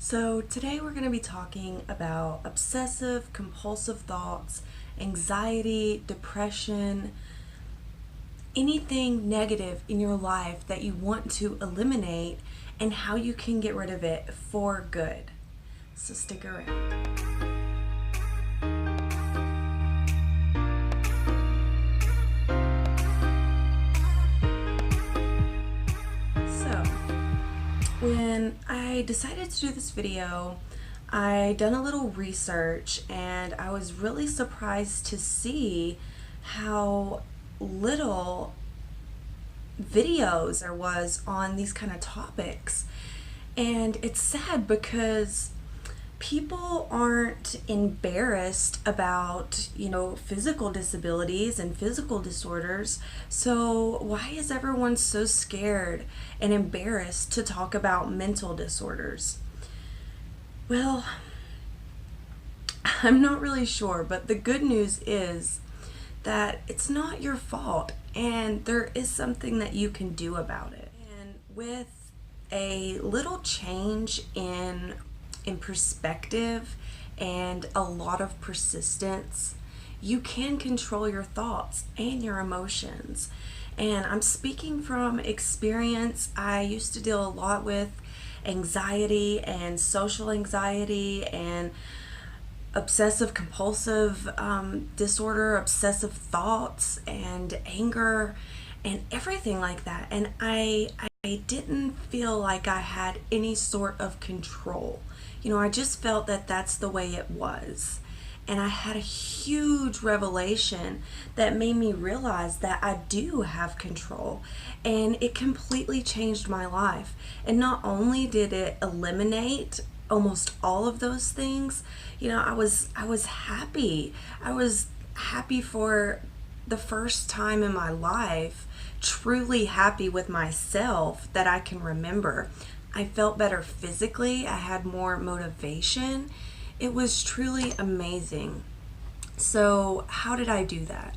So today we're going to be talking about obsessive compulsive thoughts, anxiety, depression, anything negative in your life that you want to eliminate and how you can get rid of it for good. So stick around. When I decided to do this video, I done a little research and I was really surprised to see how little videos there was on these kind of topics. And it's sad because people aren't embarrassed about, physical disabilities and physical disorders. So why is everyone so scared and embarrassed to talk about mental disorders? Well, I'm not really sure, but the good news is that it's not your fault and there is something that you can do about it. And with a little change in perspective and a lot of persistence, you can control your thoughts and your emotions. And I'm speaking from experience. I used to deal a lot with anxiety and social anxiety and obsessive compulsive disorder, obsessive thoughts and anger and everything like that. And I didn't feel like I had any sort of control. I just felt that that's the way it was. And I had a huge revelation that made me realize that I do have control. And it completely changed my life. And not only did it eliminate almost all of those things, I was happy. I was happy for the first time in my life, truly happy with myself that I can remember. I felt better physically. I had more motivation. It was truly amazing. So how did I do that?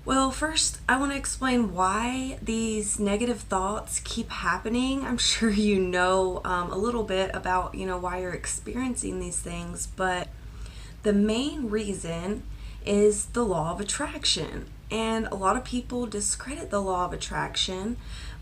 Well, first, I want to explain why these negative thoughts keep happening. I'm sure you know a little bit about, why you're experiencing these things, but the main reason is the law of attraction. And a lot of people discredit the law of attraction,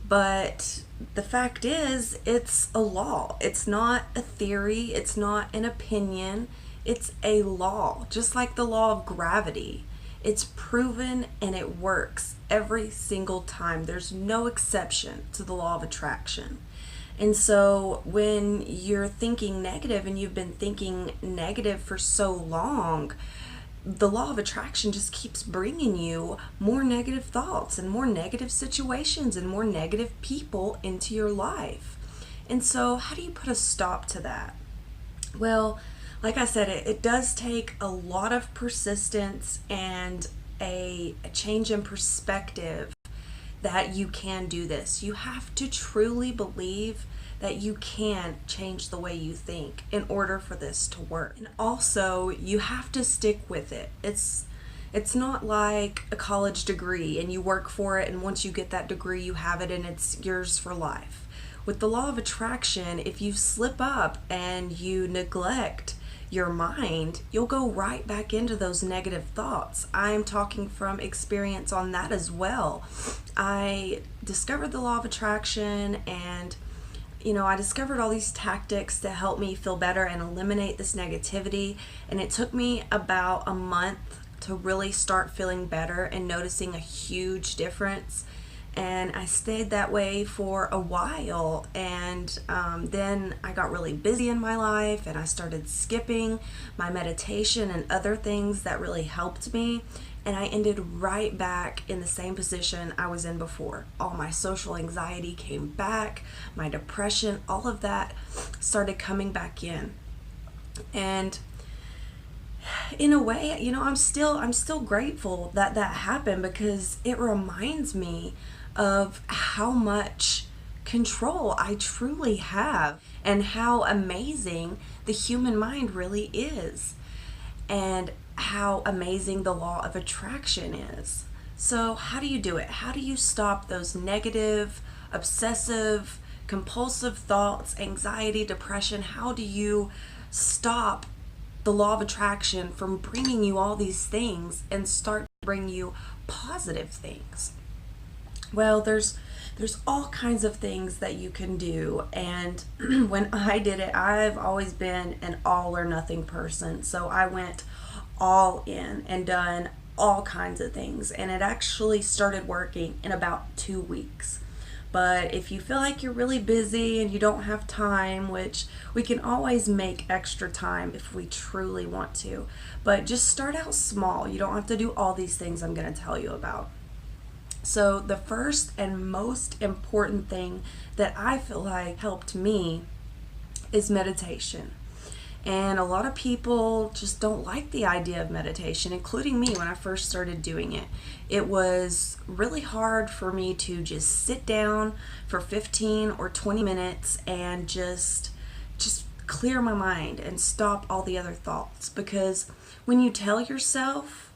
but the fact is, it's a law. It's not a theory. It's not an opinion. It's a law, just like the law of gravity. It's proven and it works every single time. There's no exception to the law of attraction. And so when you're thinking negative and you've been thinking negative for so long, the law of attraction just keeps bringing you more negative thoughts and more negative situations and more negative people into your life. And so how do you put a stop to that? Well, like I said, it does take a lot of persistence and a change in perspective that you can do this. You have to truly believe that you can change the way you think in order for this to work. And also, you have to stick with it. It's not like a college degree and you work for it and once you get that degree you have it and it's yours for life. With the law of attraction, if you slip up and you neglect your mind, you'll go right back into those negative thoughts. I'm talking from experience on that as well. I discovered the law of attraction and I discovered all these tactics to help me feel better and eliminate this negativity. And it took me about a month to really start feeling better and noticing a huge difference. And I stayed that way for a while. And then I got really busy in my life and I started skipping my meditation and other things that really helped me. And I ended right back in the same position I was in before. All my social anxiety came back, my depression, all of that started coming back in. And in a way, I'm still grateful that that happened because it reminds me of how much control I truly have and how amazing the human mind really is. And how amazing the law of attraction is. So how do you do it? How do you stop those negative, obsessive, compulsive thoughts, anxiety, depression? How do you stop the law of attraction from bringing you all these things and start to bring you positive things? Well, there's all kinds of things that you can do. And when I did it, I've always been an all or nothing person. So I went all in and done all kinds of things. And it actually started working in about 2 weeks. But if you feel like you're really busy and you don't have time, which we can always make extra time if we truly want to, but just start out small. You don't have to do all these things I'm going to tell you about. So the first and most important thing that I feel like helped me is meditation. And a lot of people just don't like the idea of meditation, including me when I first started doing it. It was really hard for me to just sit down for 15 or 20 minutes and just clear my mind and stop all the other thoughts. Because when you tell yourself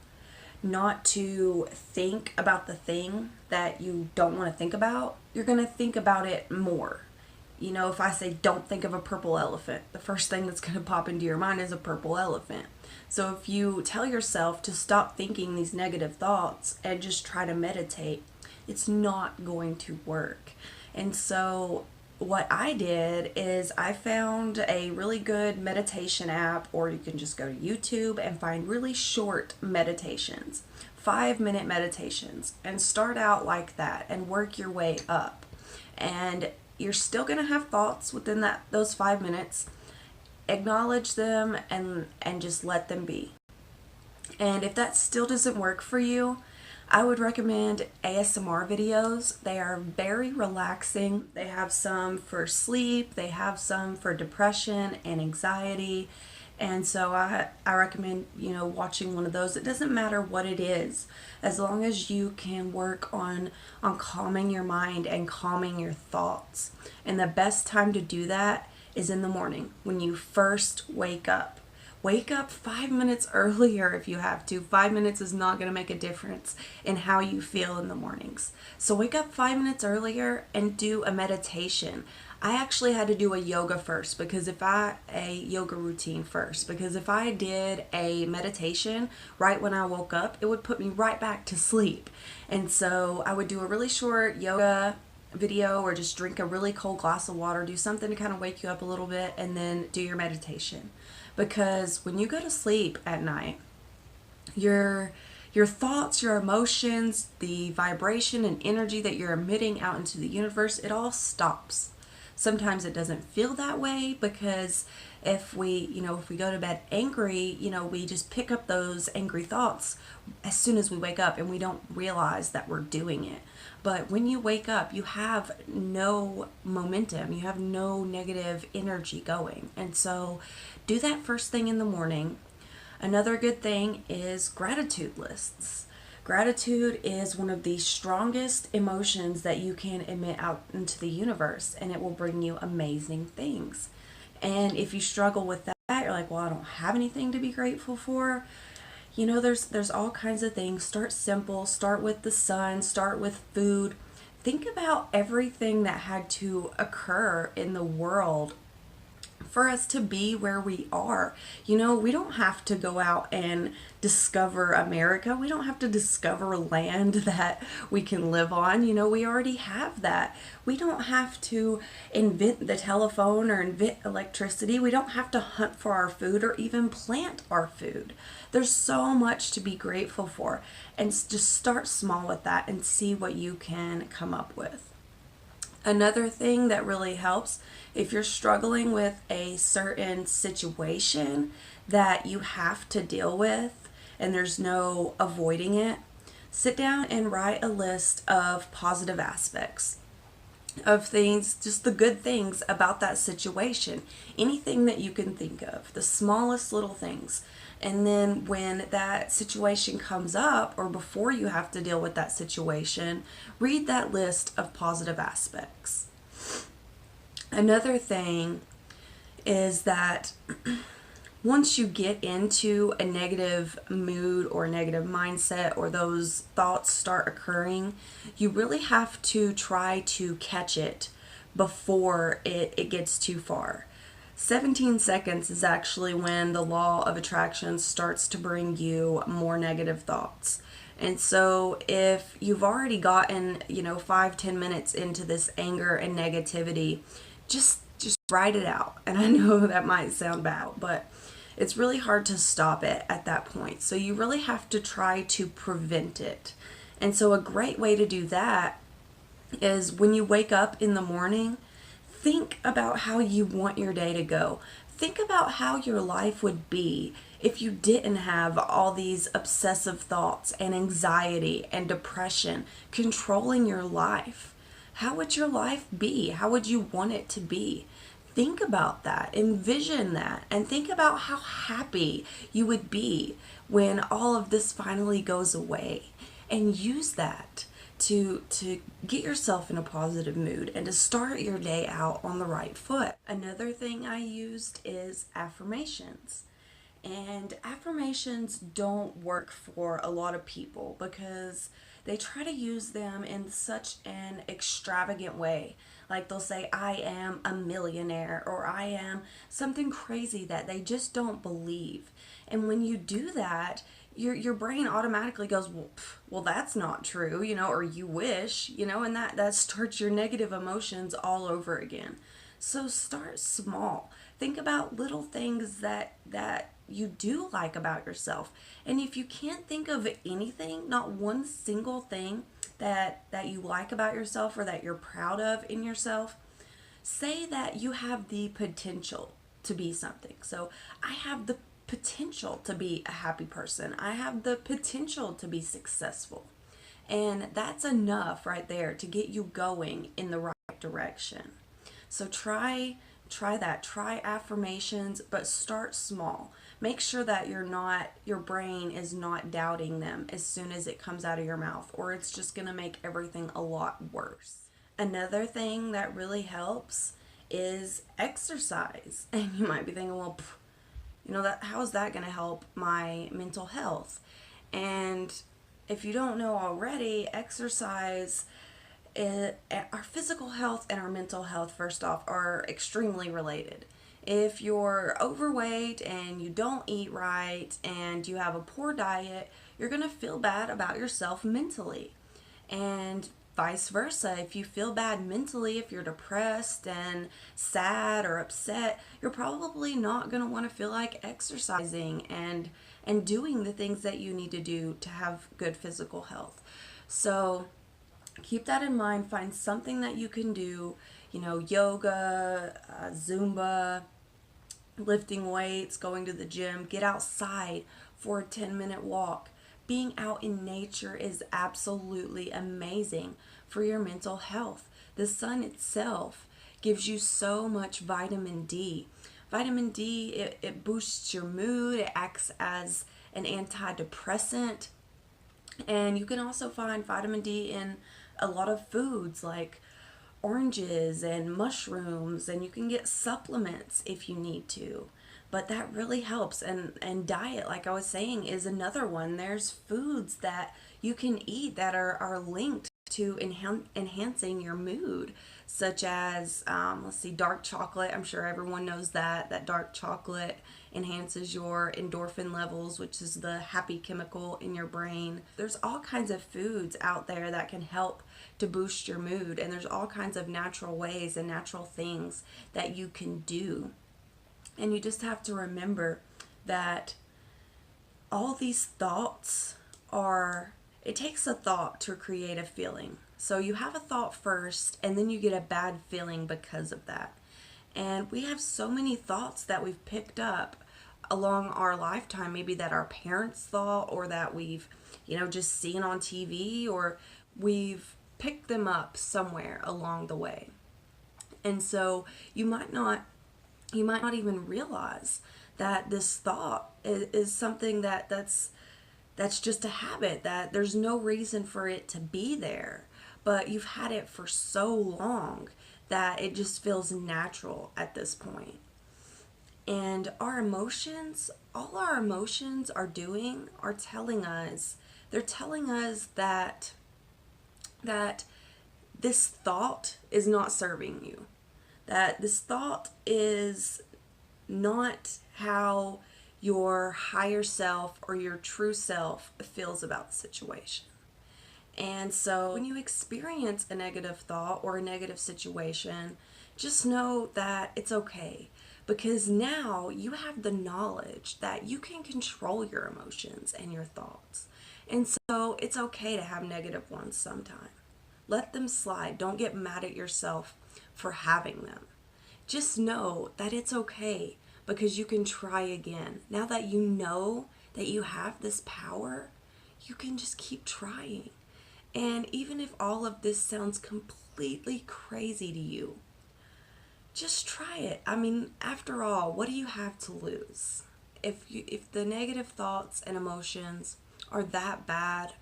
not to think about the thing that you don't want to think about, you're going to think about it more. You know, if I say don't think of a purple elephant, the first thing that's going to pop into your mind is a purple elephant. So if you tell yourself to stop thinking these negative thoughts and just try to meditate, it's not going to work. And so what I did is I found a really good meditation app, or you can just go to YouTube and find really short meditations, 5-minute meditations, and start out like that and work your way up. And you're still going to have thoughts within those 5 minutes. Acknowledge them and just let them be. And if that still doesn't work for you, I would recommend ASMR videos. They are very relaxing. They have some for sleep, they have some for depression and anxiety. And so I recommend, watching one of those. It doesn't matter what it is, as long as you can work on calming your mind and calming your thoughts. And the best time to do that is in the morning when you first wake up. Wake up 5 minutes earlier if you have to. 5 minutes is not going to make a difference in how you feel in the mornings. So wake up 5 minutes earlier and do a meditation. I actually had to do a yoga routine first, because if I did a meditation right when I woke up, it would put me right back to sleep. And so I would do a really short yoga video, or just drink a really cold glass of water, do something to kind of wake you up a little bit, and then do your meditation. Because when you go to sleep at night, your thoughts, your emotions, the vibration and energy that you're emitting out into the universe, it all stops. Sometimes it doesn't feel that way, because if we go to bed angry, we just pick up those angry thoughts as soon as we wake up, and we don't realize that we're doing it. But when you wake up, you have no momentum, you have no negative energy going. And so do that first thing in the morning. Another good thing is gratitude lists. Gratitude is one of the strongest emotions that you can emit out into the universe, and it will bring you amazing things. And if you struggle with that, you're like, well, I don't have anything to be grateful for. There's all kinds of things. Start simple. Start with the sun. Start with food. Think about everything that had to occur in the world for us to be where we are. We don't have to go out and discover America. We don't have to discover land that we can live on. We already have that. We don't have to invent the telephone or invent electricity. We don't have to hunt for our food or even plant our food. There's so much to be grateful for. And just start small with that and see what you can come up with. Another thing that really helps, if you're struggling with a certain situation that you have to deal with and there's no avoiding it, sit down and write a list of positive aspects of things, just the good things about that situation. Anything that you can think of, the smallest little things. And then when that situation comes up, or before you have to deal with that situation, read that list of positive aspects. Another thing is that once you get into a negative mood or negative mindset, or those thoughts start occurring, you really have to try to catch it before it gets too far. 17 seconds is actually when the law of attraction starts to bring you more negative thoughts. And so if you've already gotten, 5-10 minutes into this anger and negativity, just write it out. And I know that might sound bad, but it's really hard to stop it at that point. So you really have to try to prevent it. And so a great way to do that is when you wake up in the morning, think about how you want your day to go. Think about how your life would be if you didn't have all these obsessive thoughts and anxiety and depression controlling your life. How would your life be? How would you want it to be? Think about that, envision that, and think about how happy you would be when all of this finally goes away. And use that to get yourself in a positive mood and to start your day out on the right foot. Another thing I used is affirmations. And affirmations don't work for a lot of people because they try to use them in such an extravagant way. Like they'll say, I am a millionaire, or I am something crazy that they just don't believe. And when you do that, your brain automatically goes, well, that's not true, or you wish, and that starts your negative emotions all over again. So start small. Think about little things that you do like about yourself. And if you can't think of anything, not one single thing that you like about yourself or that you're proud of in yourself, say that you have the potential to be something. So I have the potential to be a happy person. I have the potential to be successful. And that's enough right there to get you going in the right direction. So try that. Try affirmations, but start small. Make sure that your brain is not doubting them as soon as it comes out of your mouth, or it's just going to make everything a lot worse. Another thing that really helps is exercise. And you might be thinking, well, how is that going to help my mental health? And if you don't know already, exercise, our physical health and our mental health, first off, are extremely related. If you're overweight and you don't eat right and you have a poor diet, you're going to feel bad about yourself mentally. And vice versa, if you feel bad mentally, if you're depressed and sad or upset, you're probably not going to want to feel like exercising and doing the things that you need to do to have good physical health. So keep that in mind. Find something that you can do, yoga, Zumba, lifting weights, going to the gym. Get outside for a 10-minute walk. Being out in nature is absolutely amazing for your mental health. The sun itself gives you so much vitamin D. Vitamin D, it boosts your mood. It acts as an antidepressant. And you can also find vitamin D in a lot of foods like oranges and mushrooms, and you can get supplements if you need to. But that really helps. And diet, like I was saying, is another one. There's foods that you can eat that are linked to enhancing your mood, such as, dark chocolate. I'm sure everyone knows that dark chocolate enhances your endorphin levels, which is the happy chemical in your brain. There's all kinds of foods out there that can help to boost your mood, and there's all kinds of natural ways and natural things that you can do. And you just have to remember that all these thoughts it takes a thought to create a feeling. So you have a thought first, and then you get a bad feeling because of that. And we have so many thoughts that we've picked up along our lifetime, maybe that our parents thought, or that we've, just seen on TV, or we've picked them up somewhere along the way. And so you might not even realize that this thought is something that's just a habit, that there's no reason for it to be there, but you've had it for so long that it just feels natural at this point. And all our emotions are telling us that this thought is not serving you, that this thought is not how your higher self or your true self feels about the situation. And so when you experience a negative thought or a negative situation, just know that it's okay, because now you have the knowledge that you can control your emotions and your thoughts. And so it's okay to have negative ones sometime. Let them slide. Don't get mad at yourself for having them. Just know that it's okay, because you can try again. Now that you know that you have this power, you can just keep trying. And even if all of this sounds completely crazy to you, just try it. I mean, after all, what do you have to lose? If the negative thoughts and emotions are that bad,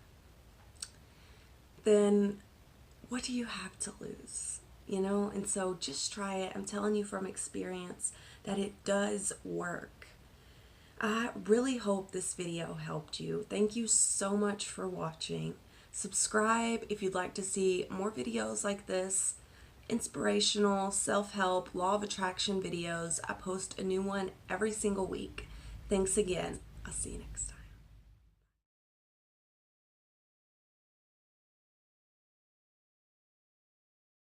then what do you have to lose? You know? And so just try it. I'm telling you from experience that it does work. I really hope this video helped you. Thank you so much for watching. Subscribe if you'd like to see more videos like this, inspirational, self-help, law of attraction videos. I post a new one every single week. Thanks again. I'll see you next time.